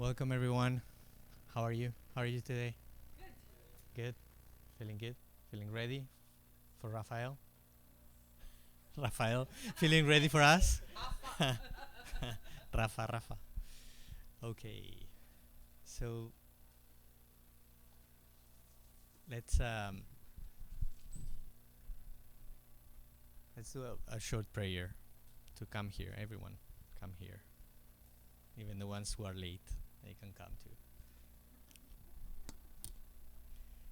Welcome everyone. How are you? How are you today? Good. Feeling good? Feeling ready for Rafael? Rafael, feeling ready for us? Rafa. Okay. So let's let's do a short prayer to come here. Everyone, come here. Even the ones who are late, they can come too.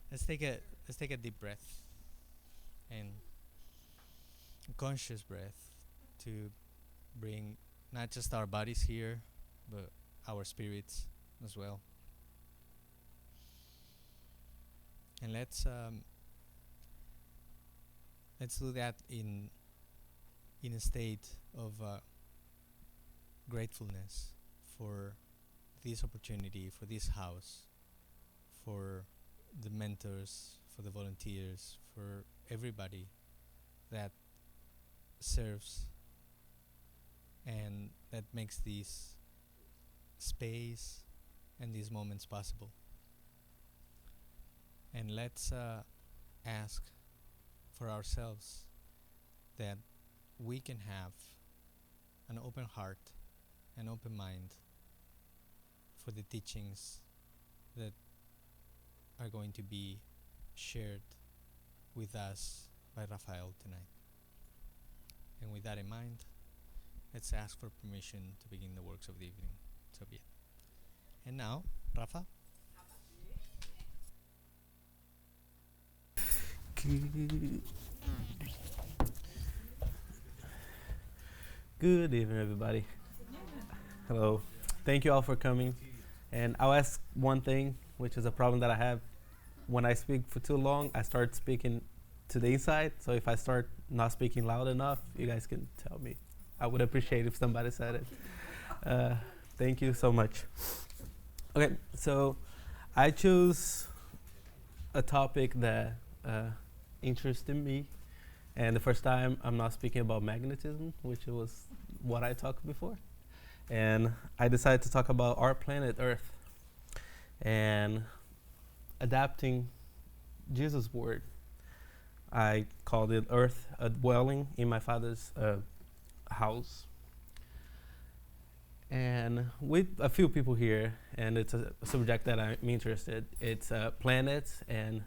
Let's take a let's take a deep breath and conscious breath to bring not just our bodies here, but our spirits as well. And let's do that in a state of gratefulness for this opportunity, for this house, for the mentors, for the volunteers, for everybody that serves and that makes this space and these moments possible. And let's ask for ourselves that we can have an open heart, an open mind for the teachings that are going to be shared with us by Rafael tonight. And with that in mind, let's ask for permission to begin the works of the evening. So be it. And now, Rafa. Good evening, everybody. Hello. Thank you all for coming. And I'll ask one thing, which is a problem that I have. When I speak for too long, I start speaking to the inside. So if I start not speaking loud enough, you guys can tell me. I would appreciate if somebody said it. Thank you so much. Okay, so I chose a topic that interested me. And the first time I'm not speaking about magnetism, which was what I talked before. And I decided to talk about our planet Earth and adapting Jesus' word. I called it Earth, a dwelling in my father's house. And with a few people here, and it's a subject that I'm interested, it's planets and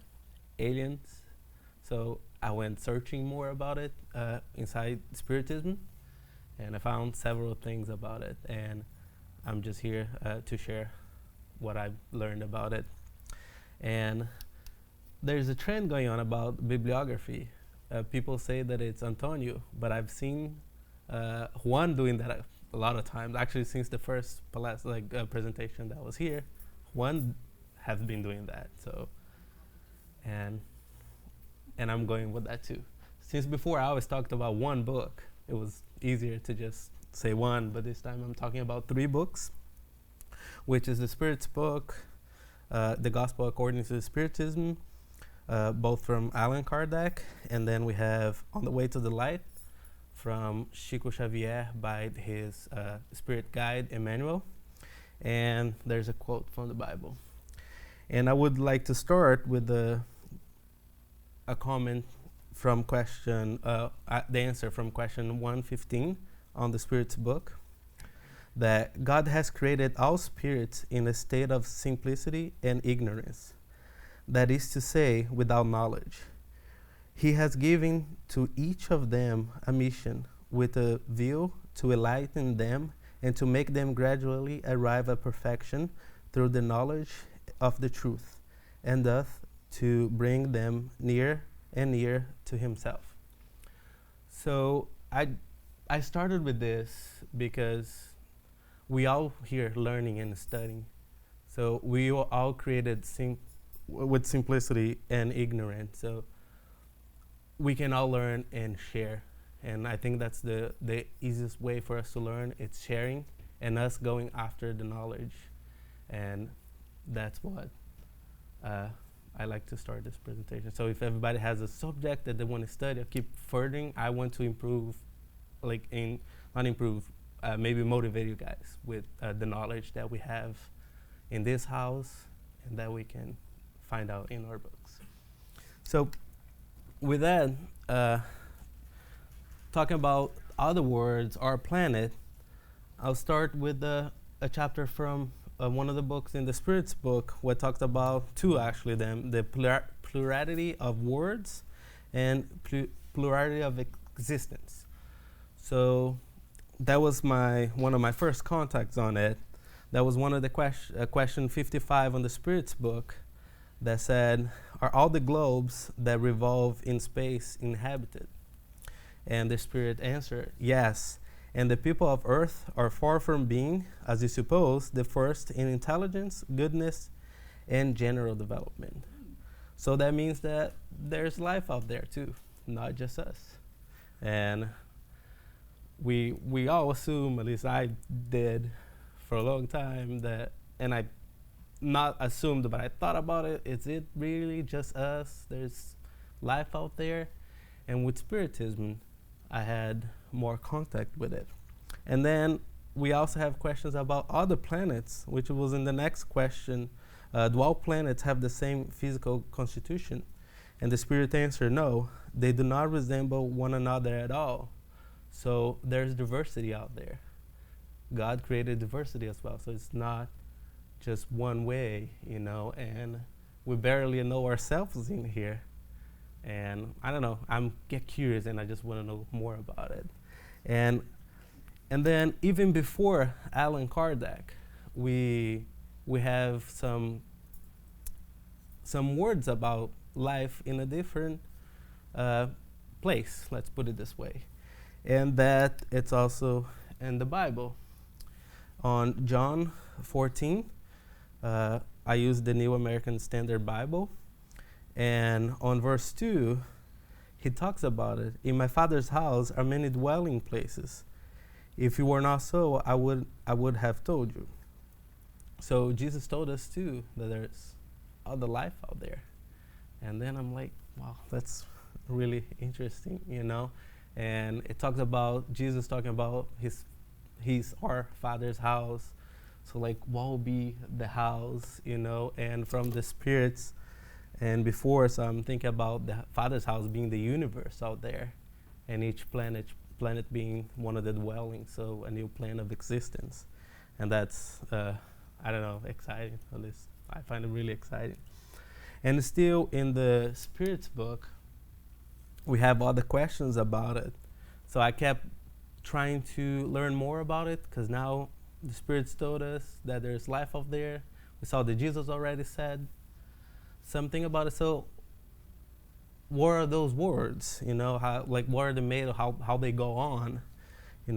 aliens. So I went searching more about it inside Spiritism, and I found several things about it. And I'm just here to share what I've learned about it. And there's a trend going on about bibliography. People say that it's Antonio, but I've seen Juan doing that a lot of times. Actually, since the first presentation that was here, Juan has been doing that. So, and I'm going with that too. Since before I always talked about one book, it was easier to just say one, but this time I'm talking about 3 books, which is the Spirit's book, the Gospel According to Spiritism, both from Allan Kardec, and then we have On the Way to the Light from Chico Xavier by his spirit guide, Emmanuel, and there's a quote from the Bible. And I would like to start with a comment from the answer from question 115 on the Spirit's book, that God has created all spirits in a state of simplicity and ignorance, that is to say, without knowledge. He has given to each of them a mission with a view to enlighten them and to make them gradually arrive at perfection through the knowledge of the truth, and thus to bring them near and near to himself. So I started with this because we all here learning and studying. So we were all created with simplicity and ignorance. So we can all learn and share. And I think that's the easiest way for us to learn. It's sharing and us going after the knowledge. And that's what I like to start this presentation. So if everybody has a subject that they want to study or keep furthering, I want to improve, maybe motivate you guys with the knowledge that we have in this house, and that we can find out in our books. So, with that, talking about other words, our planet, I'll start with a chapter from one of the books in the Spirits book, what talks about two actually, them the plurality of words and plurality of existence. So that was one of my first contacts on it. That was one of the question 55 on the Spirits book that said, "Are all the globes that revolve in space inhabited?" And the Spirit answered, "Yes. And the people of earth are far from being, as you suppose, the first in intelligence, goodness, and general development." So that means that there's life out there too, not just us. And we all assume, at least I did for a long time, that, and I not assumed, but I thought about it, is it really just us? There's life out there? And with Spiritism, I had more contact with it. And then we also have questions about other planets, which was in the next question. Do all planets have the same physical constitution? And the Spirit answered, no, they do not resemble one another at all. So there's diversity out there. God created diversity as well, so it's not just one way, and we barely know ourselves in here. And I don't know, I'm get curious and I just want to know more about it. And then even before Allan Kardec, we have some words about life in a different place, let's put it this way. And that it's also in the Bible. On John 14, I use the New American Standard Bible. And on verse 2, he talks about it. "In my Father's house are many dwelling places. If it were not so, I would have told you." So Jesus told us too that there's other life out there. And then I'm like, wow, that's really interesting, And it talks about Jesus talking about he's our Father's house. So like, what will be the house, And from the spirits and before, so I'm thinking about the Father's house being the universe out there, and each planet being one of the dwellings, so a new plane of existence. And that's, I don't know, exciting. At least I find it really exciting. And still in the Spirits book, we have other questions about it. So I kept trying to learn more about it, because now the Spirits told us that there's life out there. We saw that Jesus already said something about it. So what are those words? How, like, what are they made of? How they go on?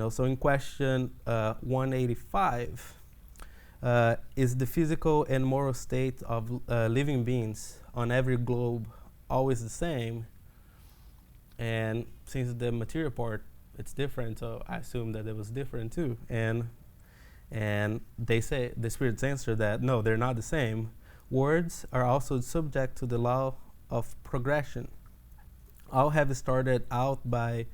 So in question 185, is the physical and moral state of living beings on every globe always the same? And since the material part, it's different, so I assume that it was different too. And they say, the Spirits answer that no, they're not the same. Words are also subject to the law of progression. All have started out by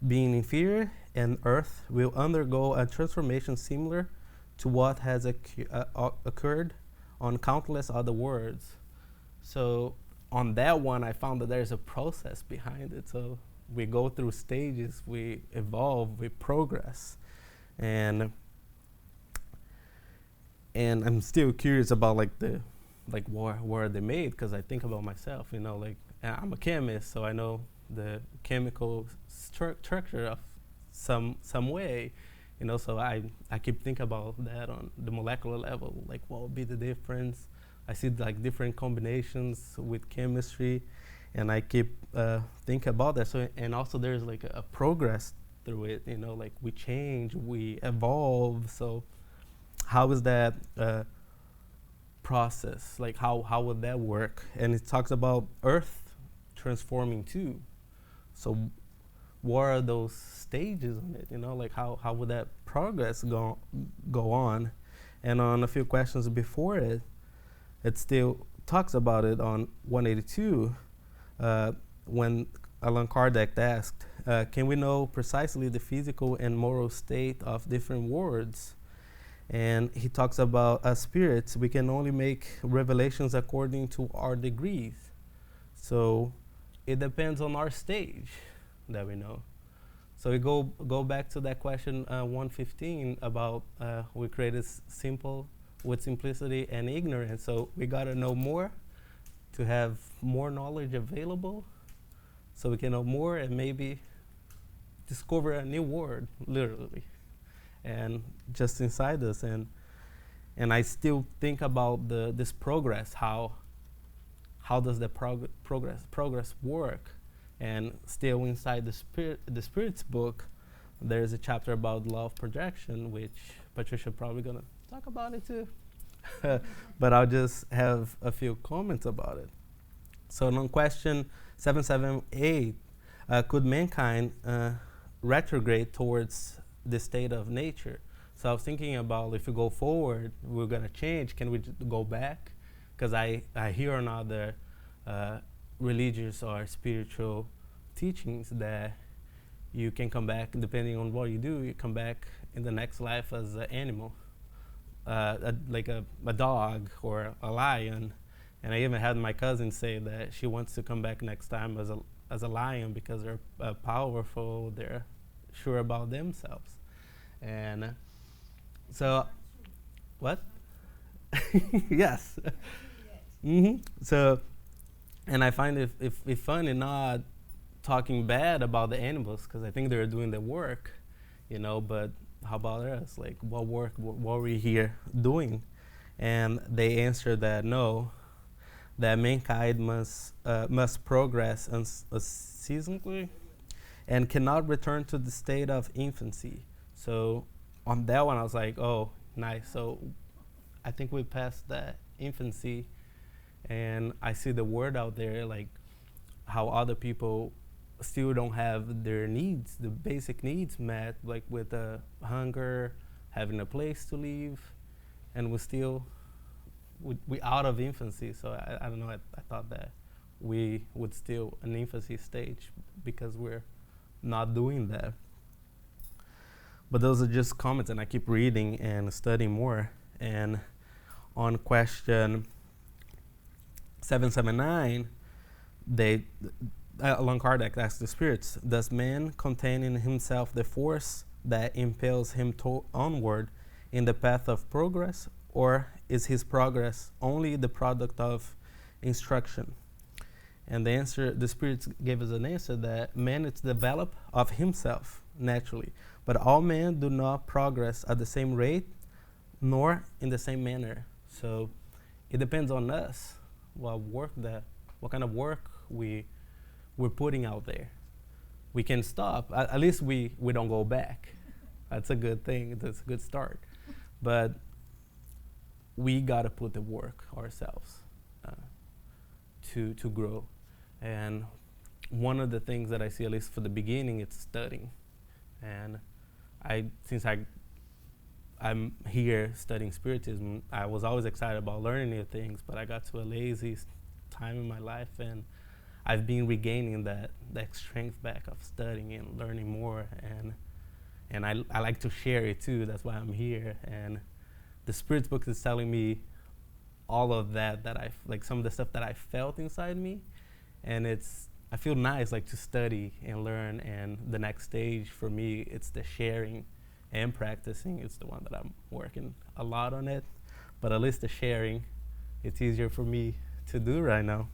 being inferior, and earth will undergo a transformation similar to what has occurred on countless other words. So on that one, I found that there's a process behind it. So we go through stages, we evolve, we progress. And I'm still curious about where are they made, because I think about myself, I'm a chemist, so I know the chemical structure of some way, so I keep thinking about that on the molecular level, like what would be the difference. I see like different combinations with chemistry, and I keep thinking about that. So, and also there's like a progress through it, like we change, we evolve. So how is that process? Like how would that work? And it talks about Earth transforming too. So what are those stages on it? Like how would that progress go on? And on a few questions before it, it still talks about it on 182, when Allan Kardec asked, can we know precisely the physical and moral state of different words? And he talks about as spirits, we can only make revelations according to our degrees. So it depends on our stage that we know. So we go back to that question 115 about we created simple with simplicity and ignorance. So we got to know more to have more knowledge available, so we can know more and maybe discover a new word, literally, and just inside us. And I still think about this progress. How does the progress work? And still inside the Spirit's book, there's a chapter about law of projection, which Patricia probably gonna talk about it too. But I'll just have a few comments about it. So on question 778, could mankind retrograde towards the state of nature? So I was thinking about, if we go forward, we're gonna change. Can we go back? Because I hear on other religious or spiritual teachings that you can come back, depending on what you do, you come back in the next life as an animal, like a dog or a lion. And I even had my cousin say that she wants to come back next time as a lion, because they're powerful, they're sure about themselves. And so, what? Yes. So, and I find it funny not talking bad about the animals, because I think they're doing the work, but how about us? Like, what work, what are we here doing? And they answer that no, that mankind must progress unceasingly and cannot return to the state of infancy. So on that one, I was like, oh, nice. So I think we passed that infancy, and I see the word out there, like how other people still don't have their needs, the basic needs met, like with hunger, having a place to live, and we out of infancy. So I don't know, I thought that we would still an infancy stage because we're not doing that. But those are just comments, and I keep reading and studying more. And on question 779, Allan Kardec asked the spirits, does man contain in himself the force that impels him onward in the path of progress, or is his progress only the product of instruction? And the spirits gave us an answer that man is developed of himself naturally, but all men do not progress at the same rate nor in the same manner. So it depends on us what kind of work we're putting out there. We can stop. At least we don't go back. That's a good thing. That's a good start. But we gotta put the work ourselves to grow. And one of the things that I see, at least for the beginning, it's studying. And since I'm here studying Spiritism, I was always excited about learning new things, but I got to a lazy time in my life, and I've been regaining that strength back of studying and learning more, and I like to share it too. That's why I'm here. And the Spirit's book is telling me all of that I've, like, some of the stuff that I felt inside me, and I feel nice, like, to study and learn. And the next stage for me, it's the sharing and practicing. It's the one that I'm working a lot on it, but at least the sharing, it's easier for me to do right now.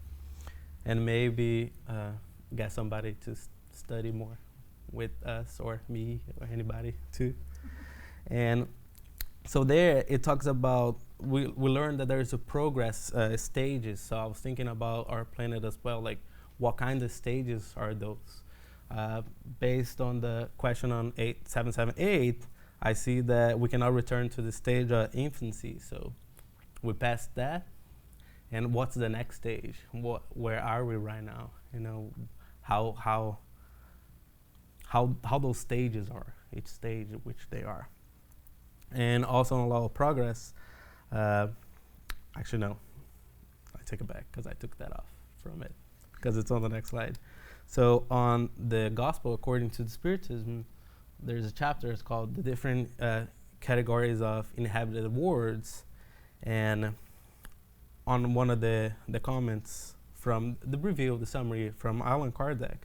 And maybe get somebody to study more with us, or me, or anybody too. And so there it talks about, we learned that there is a progress stages. So I was thinking about our planet as well, like what kind of stages are those? Based on the question on 778, I see that we cannot return to the stage of infancy. So we passed that. And what's the next stage? Where are we right now? How those stages are, each stage at which they are. And also on law of progress, actually no, I take it back, because I took that off from it, because it's on the next slide. So on the Gospel according to the Spiritism, there's a chapter, it's called The Different categories of inhabited worlds. And on one of the comments from the review, the summary from Allan Kardec,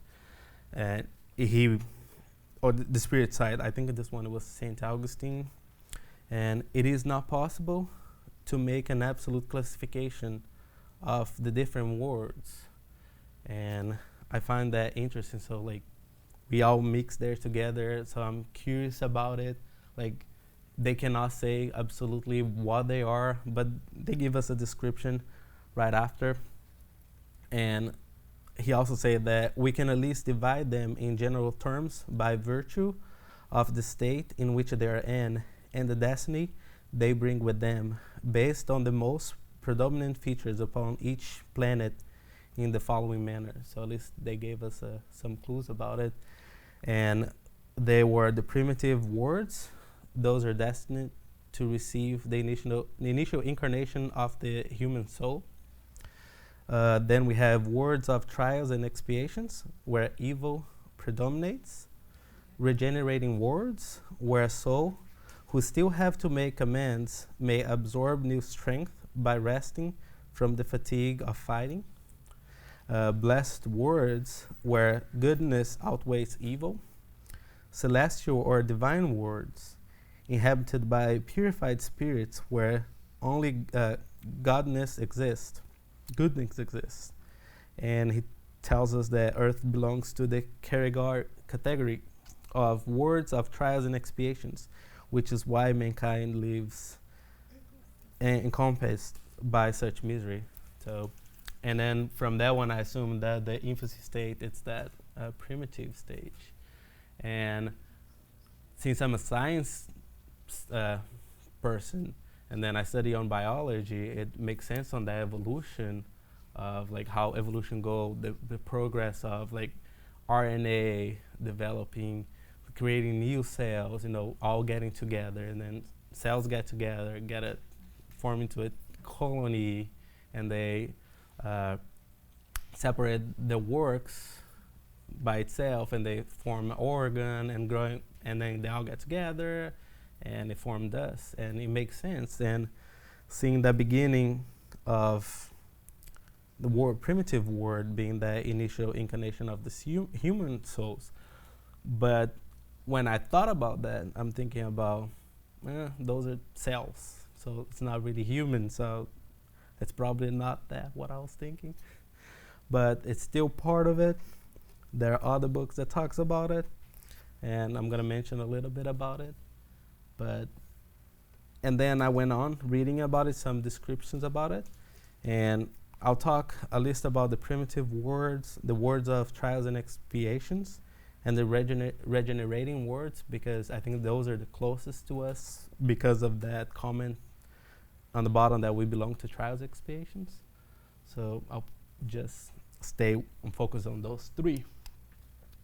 and he, or the spirit side, I think this one was St. Augustine, and it is not possible to make an absolute classification of the different words. And I find that interesting. So like we all mix there together. So I'm curious about it. Like they cannot say absolutely what they are, but they give us a description right after. And he also said that we can at least divide them in general terms by virtue of the state in which they are in and the destiny they bring with them, based on the most predominant features upon each planet in the following manner. So at least they gave us some clues about it. And they were the primitive words. Those are destined to receive the initial incarnation of the human soul. Then we have words of trials and expiations, where evil predominates. Regenerating words, where soul, who still have to make amends, may absorb new strength by resting from the fatigue of fighting. Blessed words, where goodness outweighs evil. Celestial or divine words, inhabited by purified spirits, where only goodness exists. And he tells us that earth belongs to the category of words of trials and expiations, which is why mankind lives encompassed by such misery. So, and then from that one, I assume that the infancy state, it's that primitive stage. And since I'm a science person, and then I study on biology, it makes sense on the evolution of like how evolution go, the progress of like RNA developing, creating new cells, all getting together, and then cells get together, form into a colony, and they separate the works by itself, and they form an organ and growing, and then they all get together, and they form us, and it makes sense. And seeing the beginning of the primitive word being the initial incarnation of the human souls. But when I thought about that, I'm thinking about, those are cells, so it's not really human, so it's probably not that what I was thinking. But it's still part of it. There are other books that talks about it, and I'm gonna mention a little bit about it. And then I went on reading about it, some descriptions about it, and I'll talk a list about the primitive words, the words of trials and expiations, and the regenerating words, because I think those are the closest to us because of that comment on the bottom that we belong to trials and expiations. So I'll just stay and focus on those three.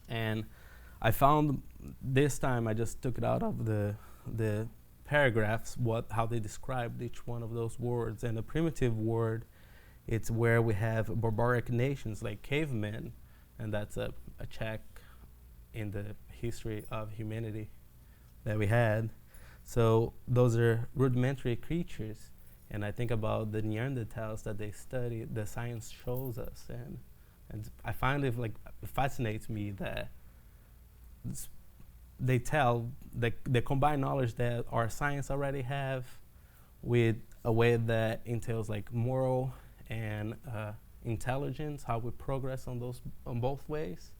And I found this time, I just took it out of the paragraphs, how they described each one of those words. And the primitive word, it's where we have barbaric nations like cavemen, and that's a check in the history of humanity that we had. So those are rudimentary creatures, and I think about the Neanderthals that they study, the science shows us, and I find it fascinates me that they tell the combined knowledge that our science already have with a way that entails like moral and intelligence, how we progress on both ways,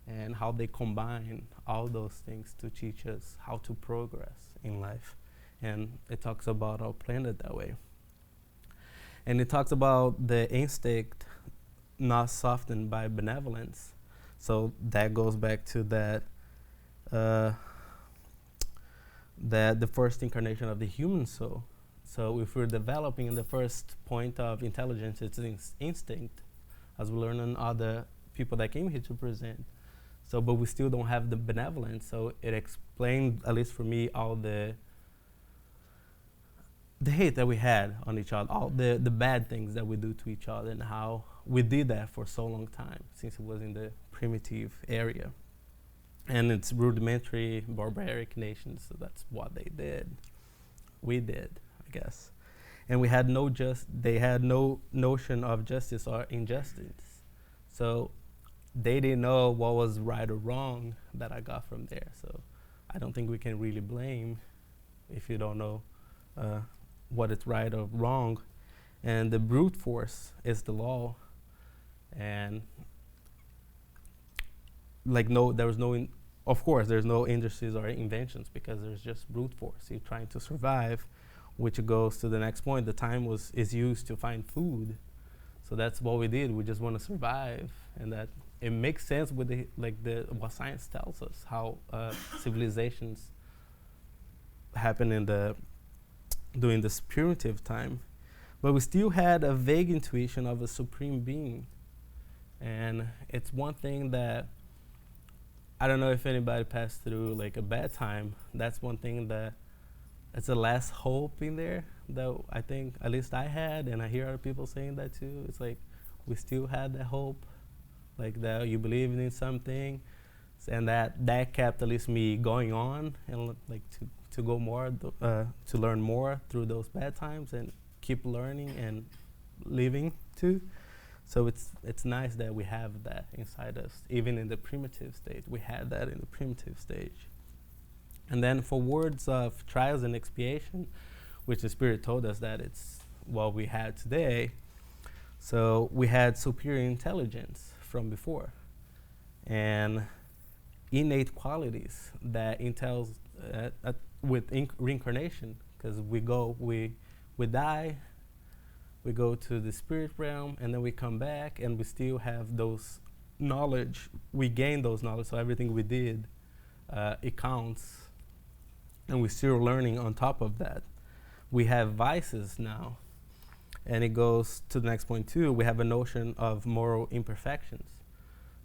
and how they combine all those things to teach us how to progress in life. And it talks about our planet that way. And it talks about the instinct not softened by benevolence. So that goes back to that the first incarnation of the human soul. So if we're developing in the first point of intelligence, it's instinct, as we learn on other people that came here to present. So, but we still don't have the benevolence. So it explained, at least for me, all the hate that we had on each other, all the bad things that we do to each other, and how we did that for so long time, since it was in the primitive area. And it's rudimentary, barbaric nations, so that's what they did. we did, I guess. And we had no just they had no notion of justice or injustice. So they didn't know what was right or wrong that I got from there. So I don't think we can really blame if you don't know uh, what is right or wrong. And the brute force is the law, and like no, there was no, of course, there's no industries or inventions because there's just brute force. You're trying to survive, which goes to the next point. The time is used to find food, so that's what we did. We just want to survive, and that it makes sense with the what science tells us how civilizations happen in the during this primitive time, but we still had a vague intuition of a supreme being, and it's one thing that I don't know if anybody passed through like a bad time. That's one thing that it's a last hope in there that I think at least I had, and I hear other people saying that too. It's like we still had that hope, like that you believed in something, and that kept at least me going on and like to go more, to learn more through those bad times and keep learning and living too. So it's nice that we have that inside us, even in the primitive state. We had that in the primitive stage. And then for words of trials and expiation, which the Spirit told us that it's what we had today. So we had superior intelligence from before, and innate qualities that entails with reincarnation, because we die, we go to the spirit realm, and then we come back, and we still have those knowledge. We gain those knowledge, so everything we did, it counts, and we're still learning on top of that. We have vices now, and it goes to the next point too. We have a notion of moral imperfections.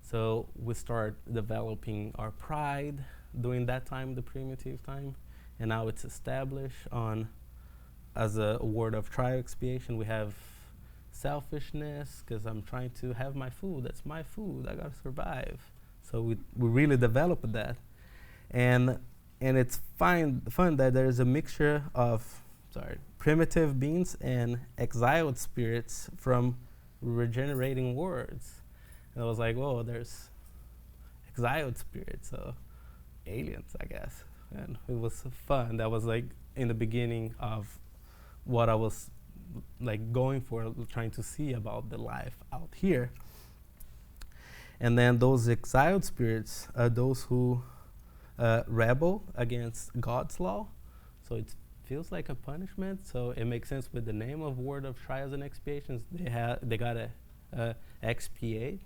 So we start developing our pride during that time, the primitive time, and now it's established on as a word of trial expiation. We have selfishness because I'm trying to have my food. That's my food. I gotta survive. So we really developed that, and it's fun that there's a mixture of primitive beings and exiled spirits from regenerating words. And I was like, whoa, there's exiled spirits, so aliens, I guess. And it was fun. That was like in the beginning of what I was like going for, trying to see about the life out here. And then those exiled spirits are those who rebel against God's law. So it feels like a punishment. So it makes sense with the name of Word of Trials and Expiations. They gotta expiate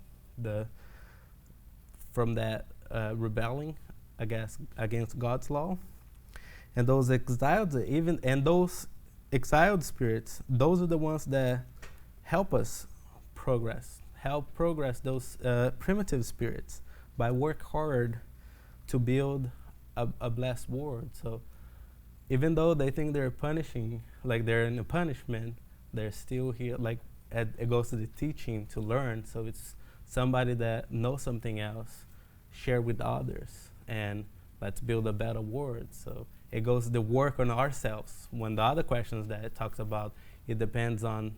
from that rebelling against God's law. And those exiled exiled spirits, those are the ones that help us help progress those primitive spirits by work hard to build a blessed world. So even though they think they're punishing, like they're in a punishment, they're still here. Like it goes to the teaching to learn. So it's somebody that knows something else, share with others, and let's build a better world. So it goes to the work on ourselves. When the other questions that it talks about, it depends on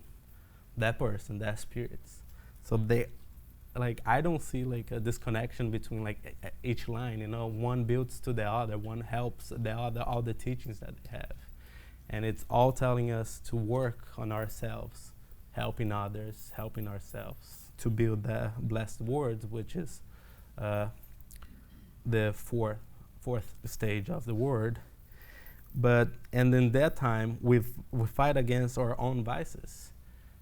that person, that spirits. So I don't see like a disconnection between like each line. One builds to the other, one helps the other, all the teachings that they have, and it's all telling us to work on ourselves, helping others, helping ourselves to build the blessed words, which is the fourth stage of the word. And in that time, we fight against our own vices,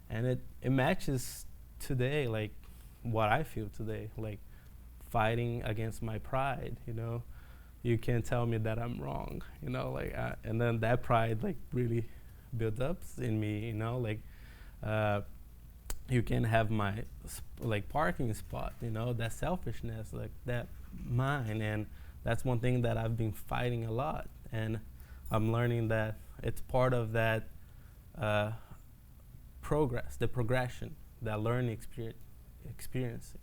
and it matches today, like what I feel today, like fighting against my pride. You can't tell me that I'm wrong. And then that pride like really builds up in me. You can have my parking spot. That selfishness, like that mine, and that's one thing that I've been fighting a lot, and I'm learning that it's part of that progression, that learning experience.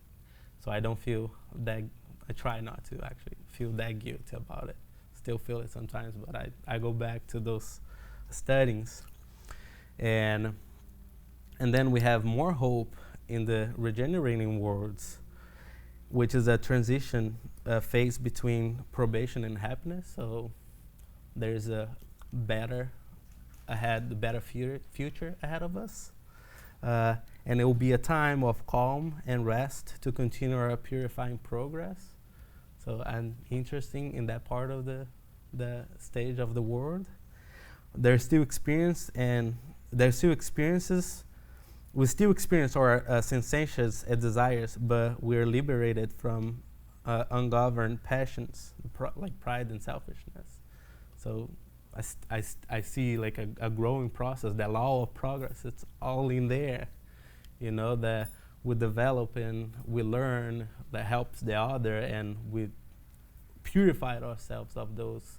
So I don't feel that, I try not to actually feel that guilty about it. Still feel it sometimes, but I go back to those studies, and and then we have more hope in the regenerating worlds, which is a transition phase between probation and happiness. So there's a better ahead, the better future ahead of us. And it will be a time of calm and rest to continue our purifying progress. So I'm interested in that part of the stage of the world. There's still experience, and there's still experiences. We still experience our sensations and desires, but we're liberated from ungoverned passions, like pride and selfishness. So I see like a growing process, that law of progress. It's all in there, that we develop and we learn that helps the other, and we purified ourselves of those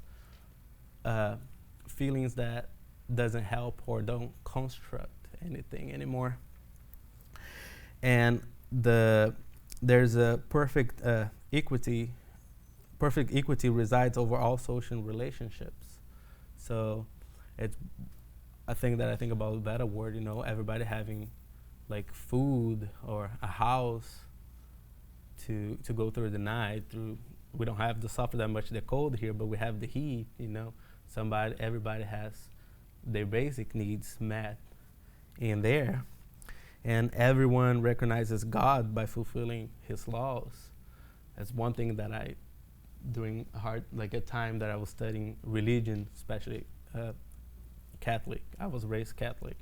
feelings that doesn't help or don't construct anything anymore. And there's a perfect equity. Perfect equity resides over all social relationships. So it's a thing that I think about that word, everybody having like food or a house to go through the night. We don't have to suffer that much the cold here, but we have the heat. Everybody has their basic needs met in there, and everyone recognizes God by fulfilling His laws. That's one thing that during a time that I was studying religion, especially Catholic. I was raised Catholic,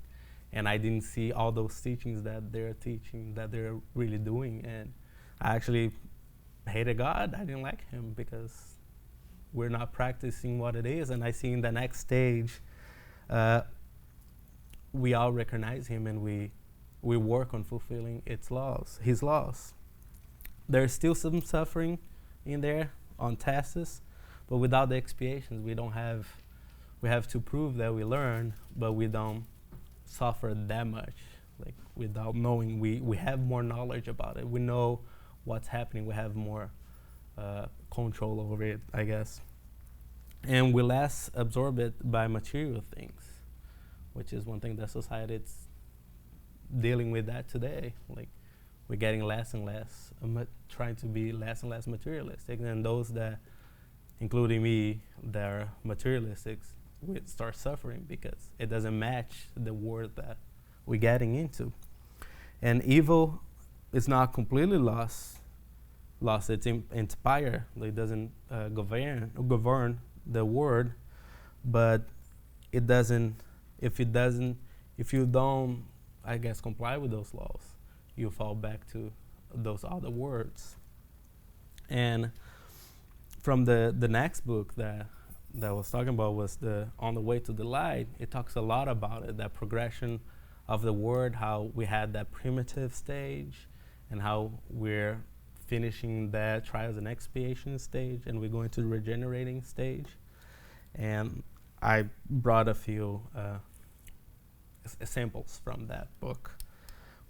and I didn't see all those teachings that they're teaching, that they're really doing, and I actually hated God. I didn't like Him because we're not practicing what it is. And I see in the next stage, we all recognize Him, and we work on fulfilling His laws. There's still some suffering in there on tasks, but without the expiations, we have to prove that we learn, but we don't suffer that much. Like without knowing, we have more knowledge about it. We know what's happening. We have more control over it, I guess. And we're less absorbed by material things, which is one thing that society's dealing with that today. Like we're getting less and less, trying to be less and less materialistic. And those that, including me, that are materialistic, we start suffering because it doesn't match the world that we're getting into. And evil is not completely lost. It's inspired. It doesn't govern the world, but it doesn't. If you don't, I guess, comply with those laws, you fall back to those other words. And from the next book that I was talking about was the On the Way to the Light. It talks a lot about it, that progression of the word, how we had that primitive stage, and how we're finishing that trials and expiation stage, and we're going to the regenerating stage. And I brought a few samples from that book,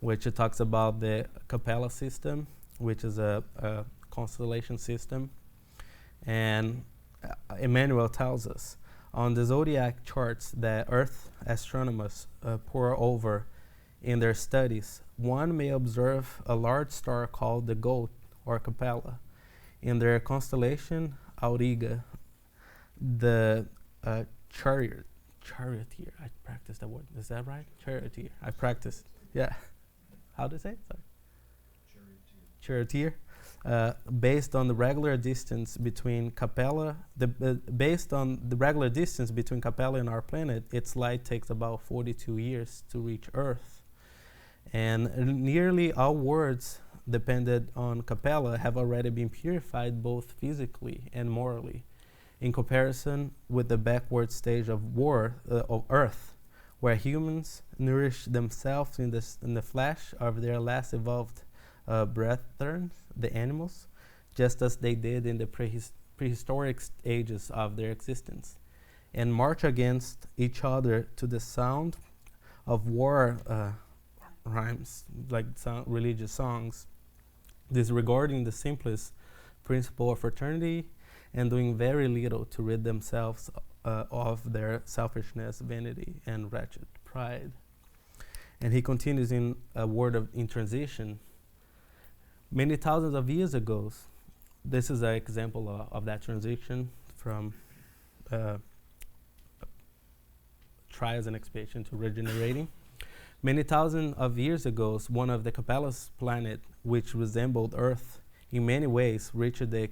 which it talks about the Capella system, which is a constellation system. And Emmanuel tells us on the zodiac charts that Earth astronomers pore over in their studies, one may observe a large star called the Goat or Capella in their constellation Auriga, the charioteer. I practiced that word. Is that right? Charioteer. I practiced. Yeah. How do you say it? Sorry. Charioteer. Based on the regular distance between Capella, based on the regular distance between Capella and our planet, its light takes about 42 years to reach Earth. And nearly all words dependent on Capella have already been purified both physically and morally, in comparison with the backward stage of Earth, where humans nourish themselves in the flesh of their less evolved brethren, the animals, just as they did in the prehistoric ages of their existence, and march against each other to the sound of war rhymes, like religious songs, disregarding the simplest principle of fraternity and doing very little to rid themselves of their selfishness, vanity, and wretched pride. And he continues in a word of in transition. Many thousands of years ago, this is an example of that transition from uh, trials and expiation to regenerating. Many thousands of years ago, one of the Capellas planet, which resembled Earth in many ways, reached the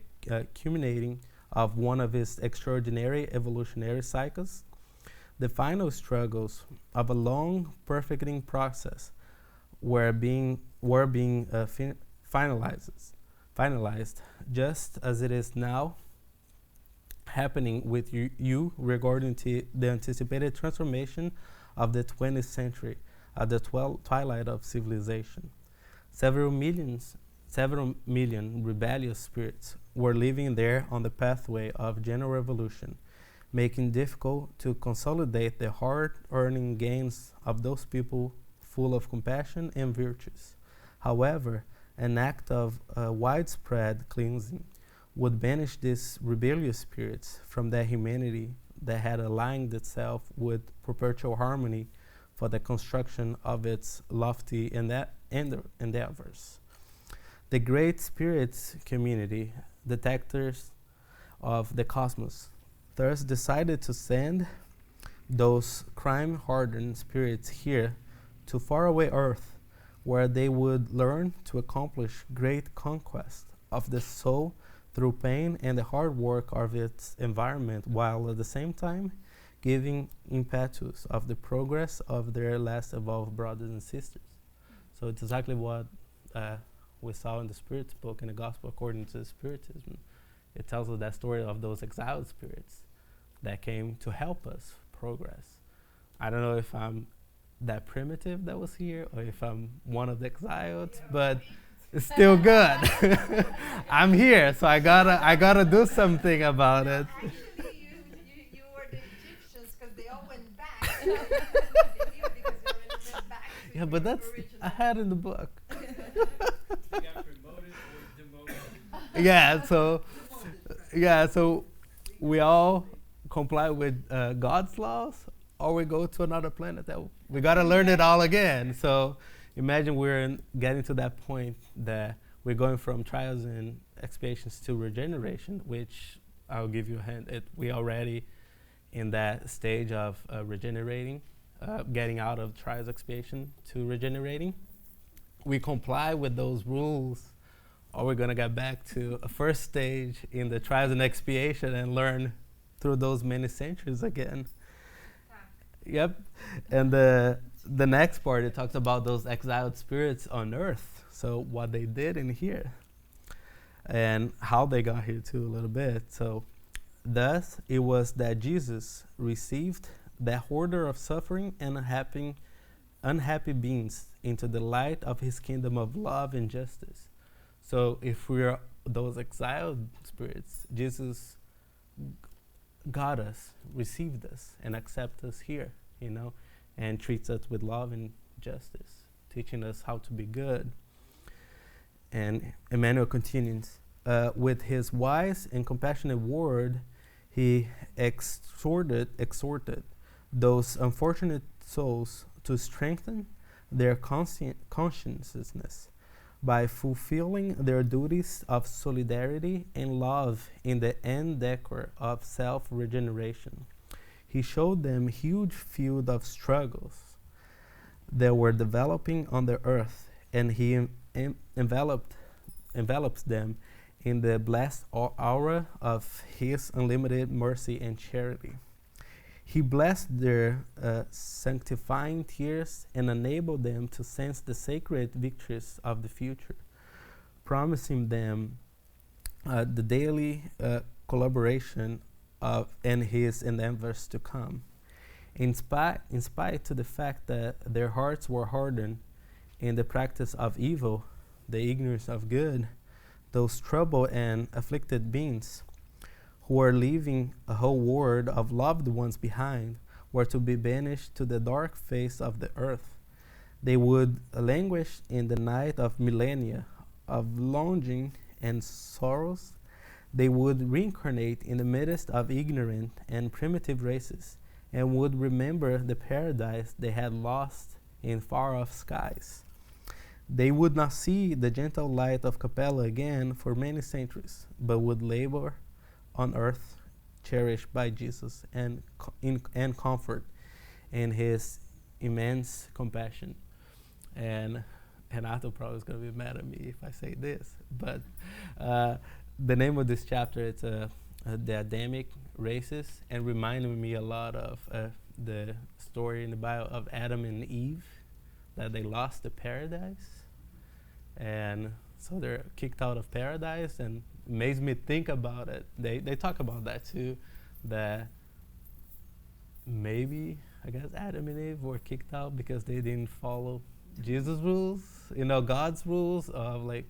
culminating of one of its extraordinary evolutionary cycles, the final struggles of a long perfecting process were being finalized, just as it is now happening with you regarding the anticipated transformation of the 20th century at the twilight of civilization. Several million rebellious spirits were living there on the pathway of general evolution, making difficult to consolidate the hard-earning gains of those people full of compassion and virtues. However, an act of widespread cleansing would banish these rebellious spirits from that humanity that had aligned itself with perpetual harmony for the construction of its lofty endeavors. The great spirits community, detectors of the cosmos, thus decided to send those crime-hardened spirits here to faraway Earth, where they would learn to accomplish great conquest of the soul through pain and the hard work of its environment, while at the same time giving impetus of the progress of their less evolved brothers and sisters. So it's exactly what we saw in the Spirit's book, in the Gospel according to Spiritism. It tells us that story of those exiled spirits that came to help us progress. I don't know if I'm that primitive that was here or if I'm one of the exiled, but it's still good. I'm here, so I gotta do something about it. Actually, you were the Egyptians because they all went back. You because they already went back to Yeah, but that's original. I had in the book. You got promoted or demoted. Yeah, so we all comply with God's laws, or we go to another planet that we gotta learn it all again. So imagine getting to that point that we're going from trials and expiations to regeneration, which I'll give you a hint. We already in that stage of regenerating, getting out of trials expiation to regenerating. We comply with those rules, or we're gonna get back to a first stage in the trials and expiation and learn through those many centuries again. Yep. And the next part, it talks about those exiled spirits on earth. So what they did in here and how they got here too a little bit. So thus it was that Jesus received that hoarder of suffering and unhappy beings into the light of his kingdom of love and justice. So if we're those exiled spirits, Jesus got us, received us, and accepts us here, and treats us with love and justice, teaching us how to be good. And Emmanuel continues, with his wise and compassionate word, he exhorted those unfortunate souls to strengthen their conscientiousness by fulfilling their duties of solidarity and love in the endeavor of self-regeneration. He showed them huge field of struggles that were developing on the earth, and he envelops them in the blessed aura of his unlimited mercy and charity. He blessed their sanctifying tears and enabled them to sense the sacred victories of the future, promising them the daily collaboration of and his endeavors to come. In spite to the fact that their hearts were hardened in the practice of evil, the ignorance of good, those troubled and afflicted beings who were leaving a whole world of loved ones behind were to be banished to the dark face of the earth. They would languish in the night of millennia of longing and sorrows they would reincarnate in the midst of ignorant and primitive races and would remember the paradise they had lost in far off skies. They would not see the gentle light of Capella again for many centuries, but would labor on earth, cherished by Jesus and comfort in his immense compassion. And Renato probably is going to be mad at me if I say this, but the name of this chapter, it's the Adamic races, and reminded me a lot of the story in the Bible of Adam and Eve, that they lost the paradise, and so they're kicked out of paradise, and makes me think about it. They talk about that too, that maybe, I guess, Adam and Eve were kicked out because they didn't follow Jesus' rules, God's rules of like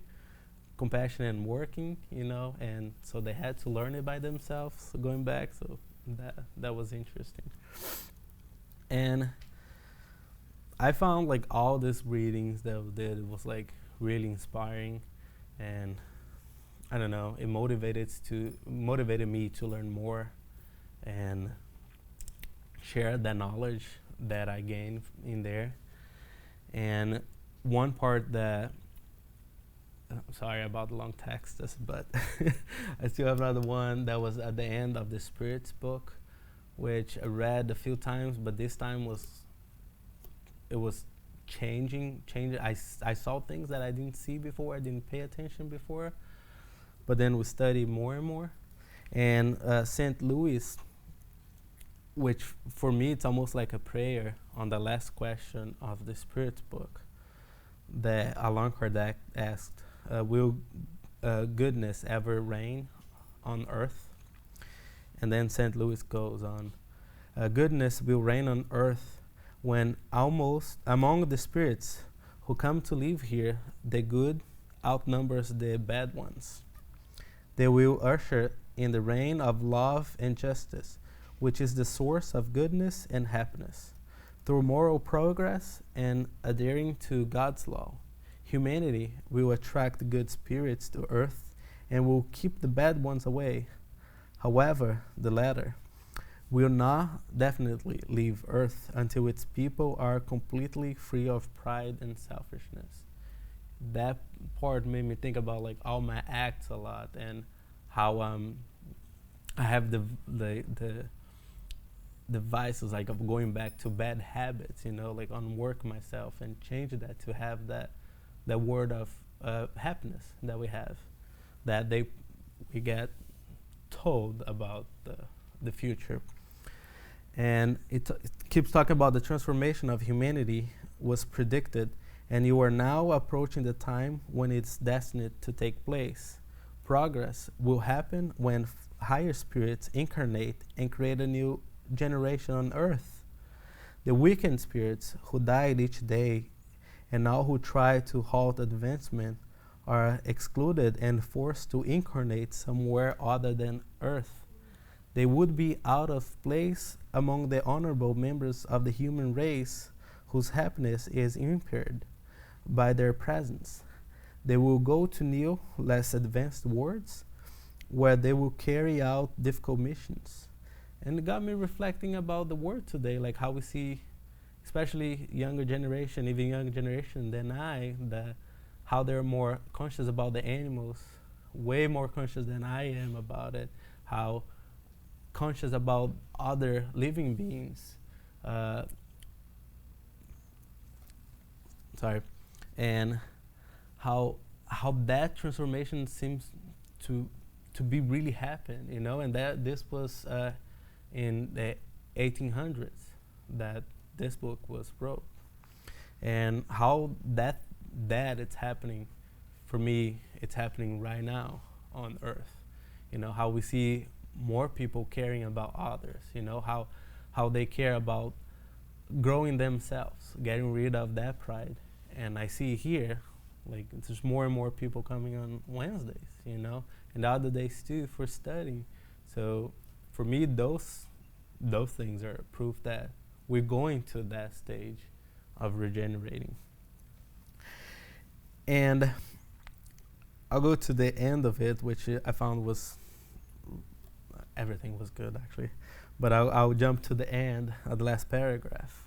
compassion and working, and so they had to learn it by themselves going back. So that was interesting. And I found like all these readings that we did was like really inspiring, and I don't know, it motivated me to learn more and share that knowledge that I gained in there. And one part that, I'm sorry about the long text, but I still have another one that was at the end of the Spirits book, which I read a few times, but this time it was changing. I saw things that I didn't see before, I didn't pay attention before, but then we studied more and more. And St. Louis, which for me it's almost like a prayer on the last question of the Spirits book, that Allan Kardec asked, will goodness ever reign on earth? And then St. Louis goes on, goodness will reign on earth when almost among the spirits who come to live here, the good outnumbers the bad ones. They will usher in the reign of love and justice, which is the source of goodness and happiness. Through moral progress and adhering to God's law, humanity will attract good spirits to earth and will keep the bad ones away. However, the latter will not definitely leave earth until its people are completely free of pride and selfishness. That part made me think about like all my acts a lot, and how I have the vices like of going back to bad habits, like unwork myself and change that to have that word of happiness that we have, that we get told about the future. And it keeps talking about the transformation of humanity was predicted, and you are now approaching the time when it's destined to take place. Progress will happen when higher spirits incarnate and create a new generation on earth. The weakened spirits who died each day and all who try to halt advancement are excluded and forced to incarnate somewhere other than earth. They would be out of place among the honorable members of the human race whose happiness is impaired by their presence. They will go to new, less advanced worlds where they will carry out difficult missions. And it got me reflecting about the world today, like how we see, especially younger generation, even younger generation than how they're more conscious about the animals, way more conscious than I am about it, how conscious about other living beings. And how that transformation seems to be really happen, and that this was in the 1800s that this book was wrote, and how that it's happening. For me, it's happening right now on earth. How we see more people caring about others, how they care about growing themselves, getting rid of that pride. And I see here, like, there's more and more people coming on Wednesdays, and the other days too for studying. So for me, those things are proof that we're going to that stage of regenerating. And I'll go to the end of it, which I found was everything was good actually. But I'll jump to the end of the last paragraph.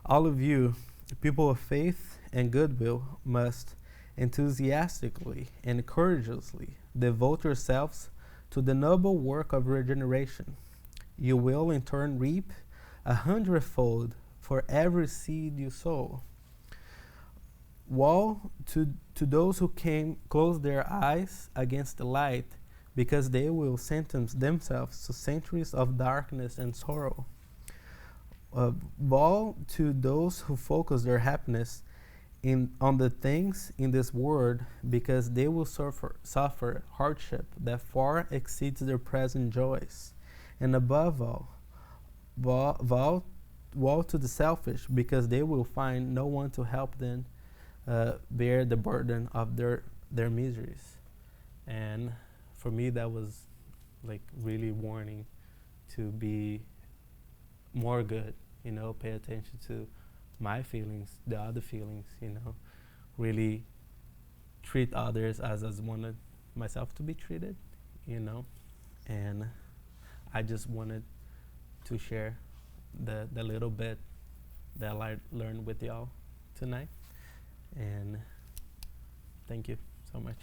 All of you, people of faith and goodwill, must enthusiastically and courageously devote yourselves to the noble work of regeneration. You will in turn reap 100-fold for every seed you sow. Woe to those who can close their eyes against the light, because they will sentence themselves to centuries of darkness and sorrow. Woe to those who focus their happiness on the things in this world, because they will suffer hardship that far exceeds their present joys. And above all, woe to the selfish, because they will find no one to help them bear the burden of their miseries. And for me, that was like really warning to be more good, pay attention to my feelings, the other feelings, really treat others as wanted myself to be treated, and I just wanted to share the little bit that I learned with y'all tonight, and thank you so much.